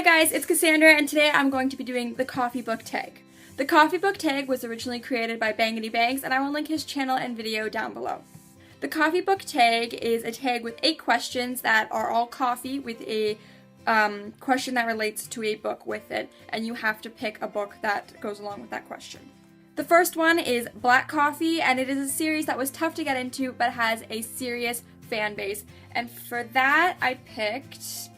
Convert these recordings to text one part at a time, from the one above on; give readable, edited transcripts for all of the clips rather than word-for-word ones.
Hi guys, it's Cassandra, and today I'm going to be doing the coffee book tag. The coffee book tag was originally created by BangadyBangz, and I will link his channel and video down below. The coffee book tag is a tag with 8 questions that are all coffee with a question that relates to a book with it, and you have to pick a book that goes along with that question. The first one is Black Coffee, and it is a series that was tough to get into but has a serious fan base. And for that, I picked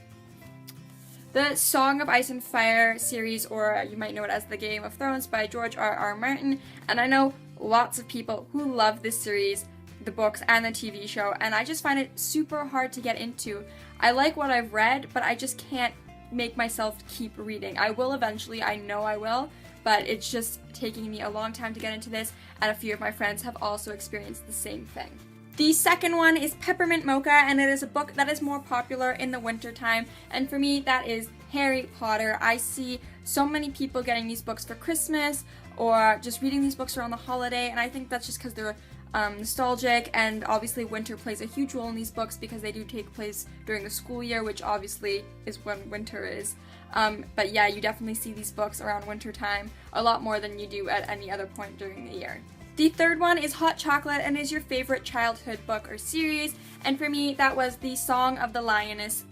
the Song of Ice and Fire series, or you might know it as the Game of Thrones by George R.R. Martin. And I know lots of people who love this series, the books and the TV show, and I just find it super hard to get into. I like what I've read, but I just can't make myself keep reading. I will eventually, I know I will, but it's just taking me a long time to get into this, and a few of my friends have also experienced the same thing. The second one is Peppermint Mocha, and it is a book that is more popular in the winter time, and for me that is Harry Potter. I see so many people getting these books for Christmas or just reading these books around the holiday, and I think that's just because they're nostalgic, and obviously winter plays a huge role in these books because they do take place during the school year, which obviously is when winter is. But yeah, you definitely see these books around winter time a lot more than you do at any other point during the year. The third one is Hot Chocolate, and is your favorite childhood book or series, and for me that was the Song of the Lioness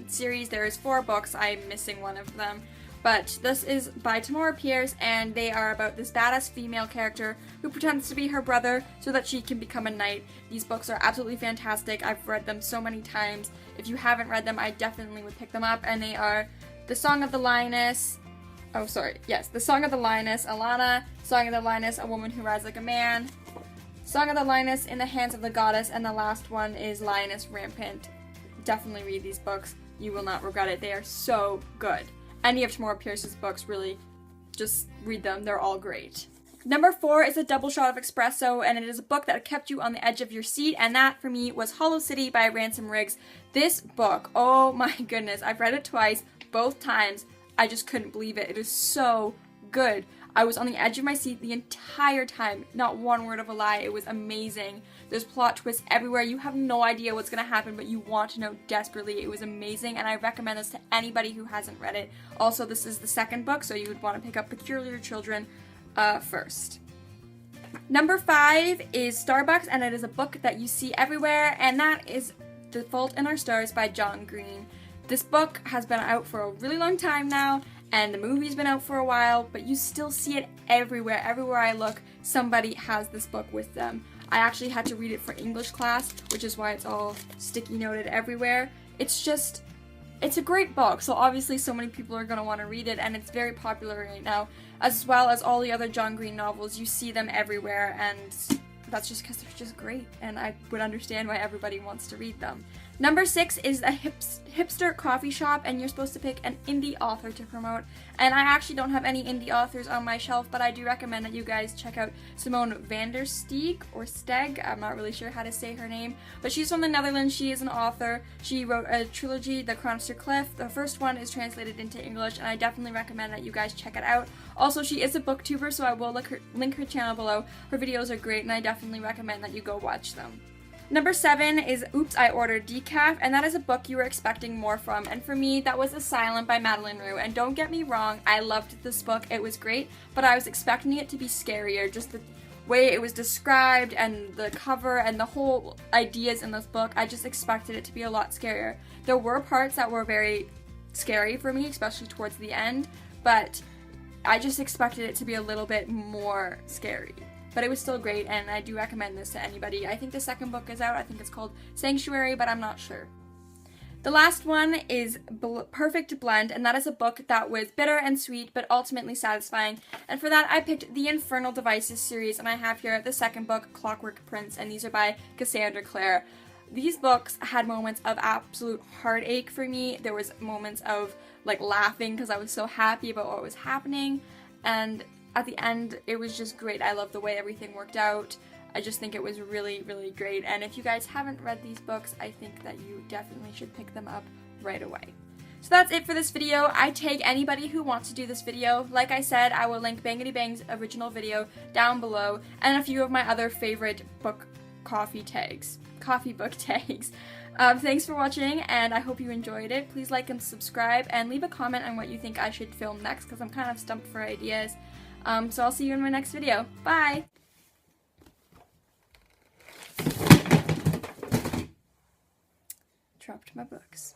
series. There is 4 books, I'm missing one of them, but this is by Tamora Pierce, and they are about this badass female character who pretends to be her brother so that she can become a knight. These books are absolutely fantastic. I've read them so many times. If you haven't read them, I definitely would pick them up, and they are the Song of the Lioness, the Song of the Lioness, Alana, Song of the Lioness, A Woman Who Rides Like a Man, Song of the Lioness, In the Hands of the Goddess, and the last one is Lioness Rampant. Definitely read these books. You will not regret it. They are so good. Any of Tamora Pierce's books, really, just read them. They're all great. Number 4 is A Double Shot of Espresso, and it is a book that kept you on the edge of your seat, and that for me was Hollow City by Ransom Riggs. This book, oh my goodness, I've read it twice, both times. I just couldn't believe it. It is so good. I was on the edge of my seat the entire time. Not one word of a lie. It was amazing. There's plot twists everywhere. You have no idea what's going to happen, but you want to know desperately. It was amazing, and I recommend this to anybody who hasn't read it. Also, this is the second book, so you would want to pick up Peculiar Children first. Number 5 is Starbucks, and it is a book that you see everywhere, and that is The Fault in Our Stars by John Green. This book has been out for a really long time now, and the movie's been out for a while, but you still see it everywhere. Everywhere I look, somebody has this book with them. I actually had to read it for English class, which is why it's all sticky noted everywhere. It's a great book, so obviously so many people are going to want to read it, and it's very popular right now, as well as all the other John Green novels. You see them everywhere, and that's just because they're just great, and I would understand why everybody wants to read them. Number 6 is a hipster coffee shop, and you're supposed to pick an indie author to promote. And I actually don't have any indie authors on my shelf, but I do recommend that you guys check out Simone van der Steeg, or Steg, I'm not really sure how to say her name, but she's from the Netherlands. She is an author. She wrote a trilogy, The Chronister Cliff. The first one is translated into English, and I definitely recommend that you guys check it out. Also, she is a booktuber, so I will link her channel below. Her videos are great, and I definitely recommend that you go watch them. Number 7 is Oops, I Ordered Decaf, and that is a book you were expecting more from, and for me, that was Asylum by Madeleine Roux. And don't get me wrong, I loved this book, it was great, but I was expecting it to be scarier. Just the way it was described, and the cover, and the whole ideas in this book, I just expected it to be a lot scarier. There were parts that were very scary for me, especially towards the end, but I just expected it to be a little bit more scary. But it was still great, and I do recommend this to anybody. I think the second book is out. I think it's called Sanctuary, but I'm not sure. The last one is Perfect Blend, and that is a book that was bitter and sweet, but ultimately satisfying. And for that, I picked the Infernal Devices series, and I have here the second book, Clockwork Prince, and these are by Cassandra Clare. These books had moments of absolute heartache for me. There was moments of laughing because I was so happy about what was happening, and at the end, it was just great. I love the way everything worked out. I just think it was really, really great. And if you guys haven't read these books, I think that you definitely should pick them up right away. So that's it for this video. I tag anybody who wants to do this video. Like I said, I will link BangadyBangz' original video down below, and a few of my other favorite coffee book tags. Thanks for watching, and I hope you enjoyed it. Please like and subscribe, and leave a comment on what you think I should film next, because I'm kind of stumped for ideas. So I'll see you in my next video. Bye! Dropped my books.